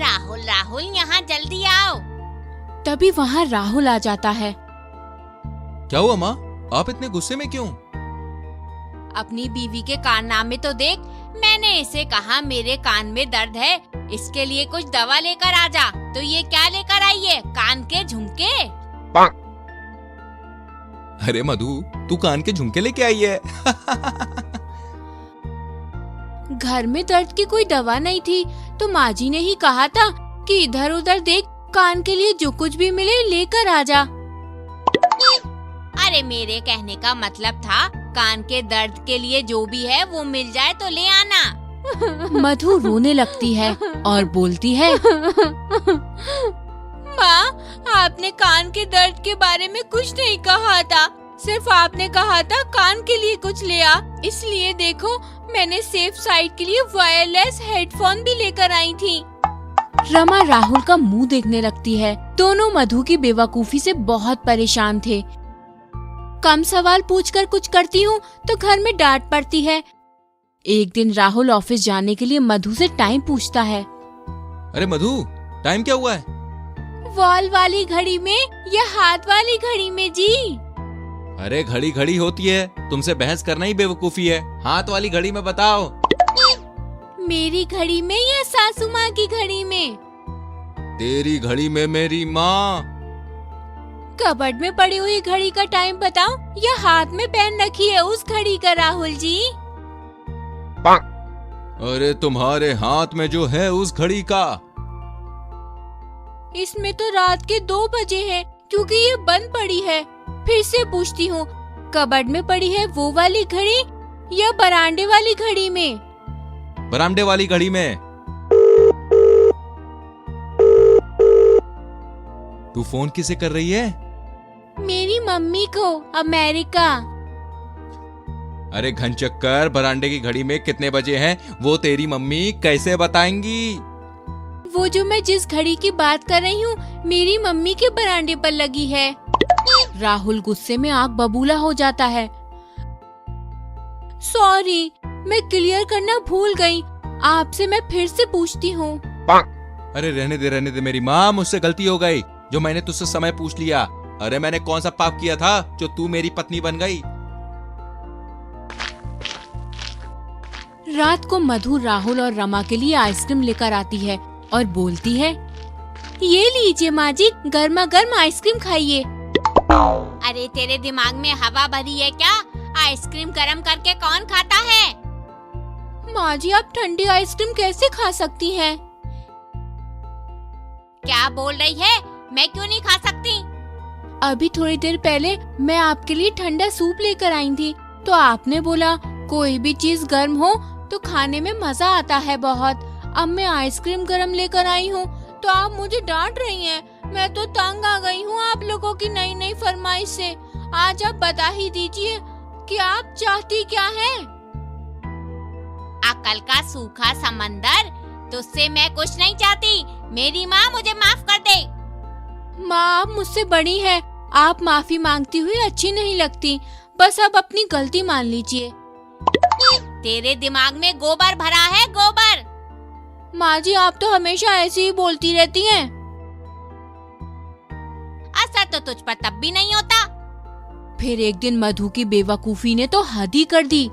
राहुल राहुल यहाँ जल्दी आओ। तभी वहाँ राहुल आ जाता है। क्या हुआ माँ, आप इतने गुस्से में क्यों? अपनी बीवी के कारनामे तो देख। मैंने इसे कहा मेरे कान में दर्द है, इसके लिए कुछ दवा लेकर आ जा, तो ये क्या लेकर आई है? कान के झुमके। अरे मधु, तू कान के झुमके लेके आई है। घर में दर्द की कोई दवा नहीं थी, तो माँ जी ने ही कहा था कि इधर उधर देख, कान के लिए जो कुछ भी मिले लेकर आ जा। अरे मेरे कहने का मतलब था कान के दर्द के लिए जो भी है वो मिल जाए तो ले आना। मधु रोने लगती है और बोलती है, माँ, आपने कान के दर्द के बारे में कुछ नहीं कहा था, सिर्फ आपने कहा था कान के लिए कुछ ले आ। इसलिए देखो, मैंने सेफ साइड के लिए वायरलेस हेडफोन भी लेकर आई थी। रमा राहुल का मुंह देखने लगती है। दोनों मधु की बेवकूफी से बहुत परेशान थे। कम सवाल पूछकर कुछ करती हूँ तो घर में डांट पड़ती है। एक दिन राहुल ऑफिस जाने के लिए मधु से टाइम पूछता है। अरे मधु, टाइम क्या हुआ है? वॉल वाली घड़ी में या हाथ वाली घड़ी में जी? अरे घड़ी घड़ी होती है, तुमसे बहस करना ही बेवकूफी है। हाथ वाली घड़ी में बताओ। मेरी घड़ी में या सासू माँ की घड़ी में? तेरी घड़ी में मेरी माँ। कबर्ड में पड़ी हुई घड़ी का टाइम बताओ या हाथ में पहन रखी है उस घड़ी का राहुल जी? अरे तुम्हारे हाथ में जो है उस घड़ी का। इसमें तो रात के 2 बजे हैं, क्योंकि ये बंद पड़ी है। फिर से पूछती हूँ, कबर्ड में पड़ी है वो वाली घड़ी या बरामदे वाली घड़ी में? बरामदे वाली घड़ी में। तू फोन किसे कर रही है? मेरी मम्मी को, अमेरिका। अरे घनचक्कर, बरामदे की घड़ी में कितने बजे हैं वो तेरी मम्मी कैसे बताएंगी? वो जो मैं जिस घड़ी की बात कर रही हूँ मेरी मम्मी के बरामदे पर लगी है। राहुल गुस्से में आग बबूला हो जाता है। सॉरी, मैं क्लियर करना भूल गई, आपसे मैं फिर से पूछती हूँ। अरे रहने दे मेरी माँ, मुझसे गलती हो गई जो मैंने तुझसे समय पूछ लिया। अरे मैंने कौन सा पाप किया था जो तू मेरी पत्नी बन गई? रात को मधु राहुल और रमा के लिए आइसक्रीम लेकर आती है और बोलती है, ये लीजिए माँ जी, गर्मा गर्म आइसक्रीम खाइए। अरे तेरे दिमाग में हवा भरी है क्या? आइसक्रीम गरम करके कौन खाता है? माँ जी, आप ठंडी आइसक्रीम कैसे खा सकती हैं? क्या बोल रही है? मैं क्यों नहीं खा सकती? अभी थोड़ी देर पहले मैं आपके लिए ठंडा सूप लेकर आई थी, तो आपने बोला कोई भी चीज गर्म हो तो खाने में मजा आता है बहुत। अब मैं आइसक्रीम गरम लेकर आई हूँ तो आप मुझे डांट रही हैं। मैं तो तंग आ गई हूँ आप लोगों की नई नई फरमाइश से। आज आप बता ही दीजिए कि आप चाहती क्या हैं? अकल का सूखा समंदर, तुझसे मैं कुछ नहीं चाहती। मेरी माँ, मुझे माफ कर दे। माँ, आप मुझसे बड़ी हैं, आप माफी मांगती हुई अच्छी नहीं लगती। बस आप अपनी गलती मान लीजिए। तेरे दिमाग में गोबर भरा है, गोबर। माँ जी, आप तो हमेशा ऐसे ही बोलती रहती हैं। असर तो तुझ पर तब भी नहीं होता। फिर एक दिन मधु की बेवकूफी ने तो हद ही कर दी।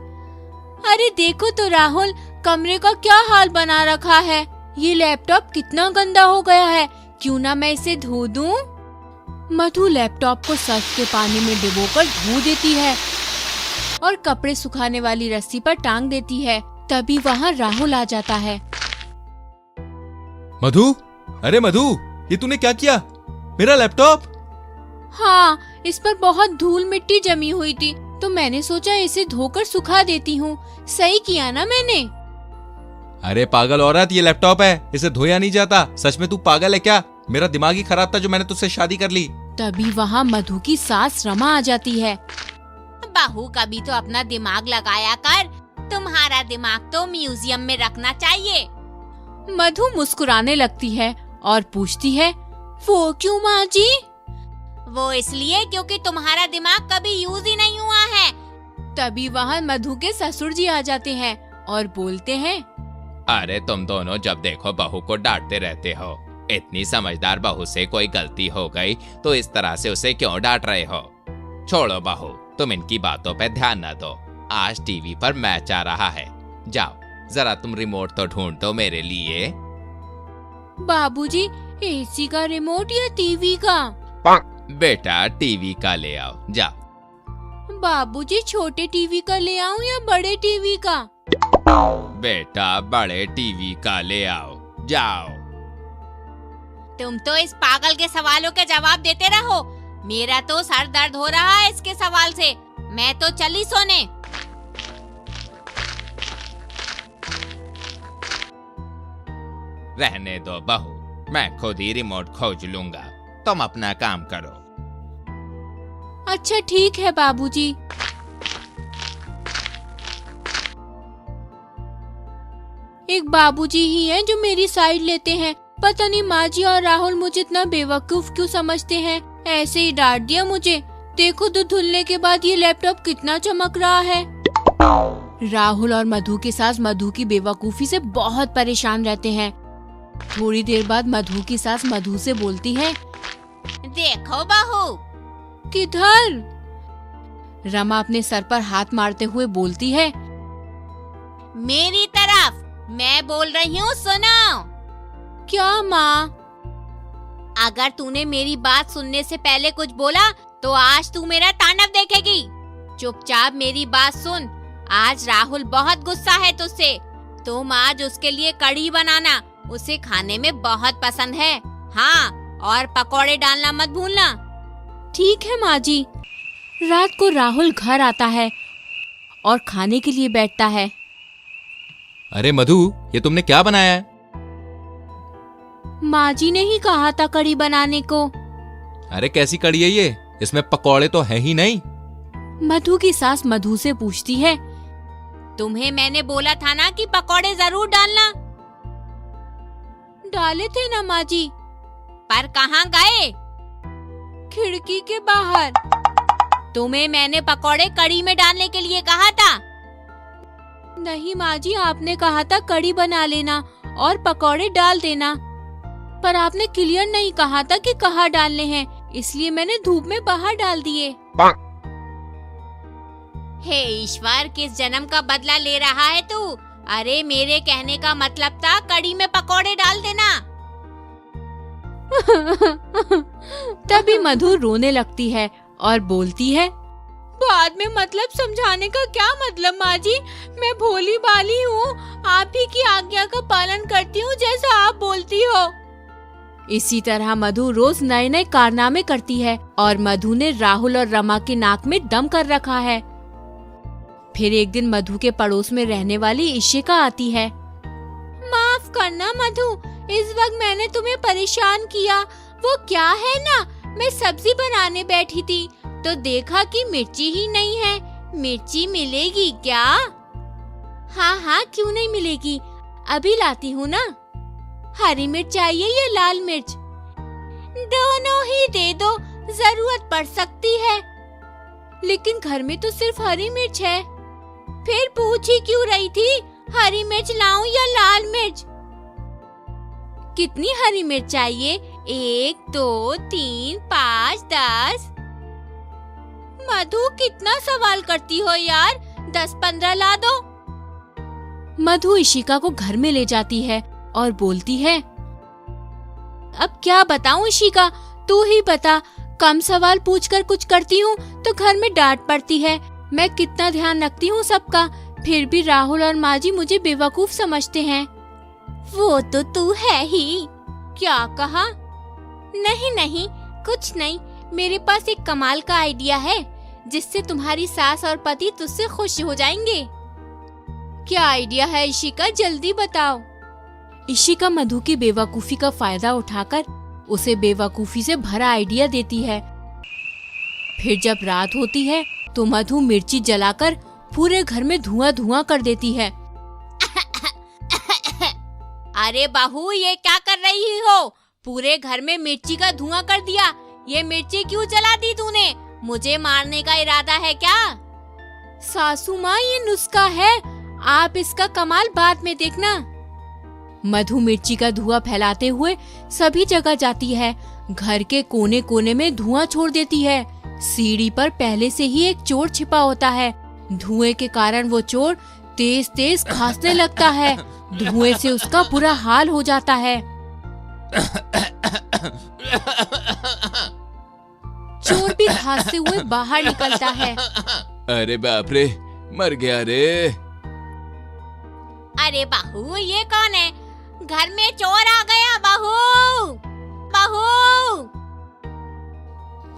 अरे देखो तो राहुल, कमरे का क्या हाल बना रखा है। ये लैपटॉप कितना गंदा हो गया है, क्यों ना मैं इसे धो दूं? मधु लैपटॉप को सर्फ के पानी में डुबोकर धो देती है और कपड़े सुखाने वाली रस्सी पर टांग देती है। तभी वहाँ राहुल आ जाता है। मधु, अरे मधु, ये तूने क्या किया? मेरा लैपटॉप? हाँ, इस पर बहुत धूल मिट्टी जमी हुई थी, तो मैंने सोचा इसे धोकर सुखा देती हूँ। सही किया ना मैंने? अरे पागल औरत, ये लैपटॉप है, इसे धोया नहीं जाता। सच में तू पागल है क्या? मेरा दिमाग ही खराब था जो मैंने तुझसे शादी कर ली। तभी वहाँ मधु की सास रमा आ जाती है। बहू, कभी तो अपना दिमाग लगाया कर। तुम्हारा दिमाग तो म्यूजियम में रखना चाहिए। मधु मुस्कुराने लगती है और पूछती है, वो क्यों माँ जी? वो इसलिए क्योंकि तुम्हारा दिमाग कभी यूज ही नहीं हुआ है। तभी वहाँ मधु के ससुर जी आ जाते हैं और बोलते हैं, अरे तुम दोनों जब देखो बहू को डांटते रहते हो। इतनी समझदार बहू से कोई गलती हो गई तो इस तरह से उसे क्यों डांट रहे हो? छोड़ो बहू, तुम इनकी बातों पे ध्यान न दो। आज टीवी पर मैच आ रहा है। जाओ जरा तुम रिमोट तो ढूंढ दो मेरे लिए। बाबूजी, एसी का रिमोट या टीवी का? बेटा टीवी का ले आओ, जाओ। बाबूजी, छोटे टीवी का ले आऊं या बड़े टीवी का? बेटा बड़े टीवी का ले आओ, जाओ। तुम तो इस पागल के सवालों के जवाब देते रहो। मेरा तो सर दर्द हो रहा है इसके सवाल से। मैं तो चली सोने। रहने दो बहू, मैं खुद ही रिमोट खोज लूंगा। तुम अपना काम करो। अच्छा ठीक है बाबूजी। एक बाबूजी ही हैं जो मेरी साइड लेते हैं। पता नहीं माँ जी और राहुल मुझे इतना बेवकूफ क्यों समझते हैं। ऐसे ही डांट दिया मुझे। देखो दूध धुलने के बाद ये लैपटॉप कितना चमक रहा है। राहुल और मधु के सास मधु की बेवकूफी से बहुत परेशान रहते हैं। थोड़ी देर बाद मधु की सास मधु से बोलती है, देखो बहू। किधर? रमा अपने सर पर हाथ मारते हुए बोलती है, मेरी तरफ। मैं बोल रही हूँ, सुनो। क्या माँ? अगर तूने मेरी बात सुनने से पहले कुछ बोला तो आज तू मेरा तांडव देखेगी। चुपचाप मेरी बात सुन। आज राहुल बहुत गुस्सा है तुझसे। तुम आज उसके लिए कढ़ी बनाना, उसे खाने में बहुत पसंद है। हाँ, और पकोड़े डालना मत भूलना। ठीक है माँ जी। रात को राहुल घर आता है और खाने के लिए बैठता है। अरे मधु, ये तुमने क्या बनाया है? माँ जी ने ही कहा था कढ़ी बनाने को। अरे कैसी कढ़ी है ये? इसमें पकौड़े तो है ही नहीं। मधु की सास मधु से पूछती है, तुम्हें मैंने बोला था ना कि पकोड़े जरूर डालना। डाले थे ना माँ जी। पर कहाँ गए? खिड़की के बाहर। तुम्हें मैंने पकोड़े कढ़ी में डालने के लिए कहा था। नहीं माँ जी, आपने कहा था कढ़ी बना लेना और पकोड़े डाल देना, पर आपने क्लियर नहीं कहा था कि कहाँ डालने हैं, इसलिए मैंने धूप में बाहर डाल दिए। हे ईश्वर, किस जन्म का बदला ले रहा है तू? अरे मेरे कहने का मतलब था कढ़ी में पकोड़े डाल देना। तभी मधु रोने लगती है और बोलती है, बाद में मतलब समझाने का क्या मतलब माँ जी? मैं भोली भाली हूँ, आप ही की आज्ञा का पालन करती हूँ जैसा आप बोलती हो। इसी तरह मधु रोज नए नए कारनामे करती है और मधु ने राहुल और रमा के नाक में दम कर रखा है। फिर एक दिन मधु के पड़ोस में रहने वाली इशिका आती है। माफ करना मधु, इस वक्त मैंने तुम्हें परेशान किया। वो क्या है ना, मैं सब्जी बनाने बैठी थी तो देखा कि मिर्ची ही नहीं है। मिर्ची मिलेगी क्या? हाँ हाँ, क्यों नहीं मिलेगी, अभी लाती हूँ ना। हरी मिर्च चाहिए या लाल मिर्च? दोनों ही दे दो, जरूरत पड़ सकती है। लेकिन घर में तो सिर्फ हरी मिर्च है। फिर पूछ ही क्यों रही थी, हरी मिर्च लाऊं या लाल मिर्च? कितनी हरी मिर्च चाहिए? 1, 2, 3, 5, 10? मधु, कितना सवाल करती हो यार, 10-15 ला दो। मधु इशिका को घर में ले जाती है और बोलती है, अब क्या बताऊं इशिका, तू ही बता। कम सवाल पूछकर कुछ करती हूँ तो घर में डांट पड़ती है। मैं कितना ध्यान रखती हूँ सबका, फिर भी राहुल और माँ जी मुझे बेवकूफ समझते हैं। वो तो तू है ही। क्या कहा? नहीं नहीं, कुछ नहीं। मेरे पास एक कमाल का आइडिया है जिससे तुम्हारी सास और पति तुझसे खुश हो जाएंगे। क्या आइडिया है इशिका, जल्दी बताओ। इशिका मधु की बेवकूफी का फायदा उठाकर उसे बेवकूफी से भरा आइडिया देती है। फिर जब रात होती है तो मधु मिर्ची जलाकर पूरे घर में धुआं धुआं कर देती है। अरे बहू, ये क्या कर रही हो? पूरे घर में मिर्ची का धुआं कर दिया। ये मिर्ची क्यों जला दी तूने? मुझे मारने का इरादा है क्या? सासू माँ, ये नुस्खा है, आप इसका कमाल बाद में देखना। मधु मिर्ची का धुआं फैलाते हुए सभी जगह जाती है। घर के कोने कोने में धुआं छोड़ देती है। सीढ़ी पर पहले से ही एक चोर छिपा होता है। धुएं के कारण वो चोर तेज तेज खांसने लगता है। धुएं से उसका बुरा हाल हो जाता है। चोर भी खांसते हुए बाहर निकलता है। अरे बाप रे, मर गया रे। अरे बहू, ये कौन है? घर में चोर आ गया। बहू, बहू।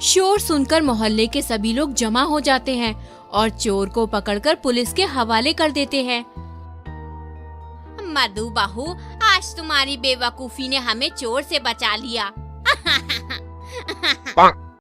शोर सुनकर मोहल्ले के सभी लोग जमा हो जाते हैं और चोर को पकड़कर पुलिस के हवाले कर देते हैं। मधु बहू, आज तुम्हारी बेवकूफी ने हमें चोर से बचा लिया।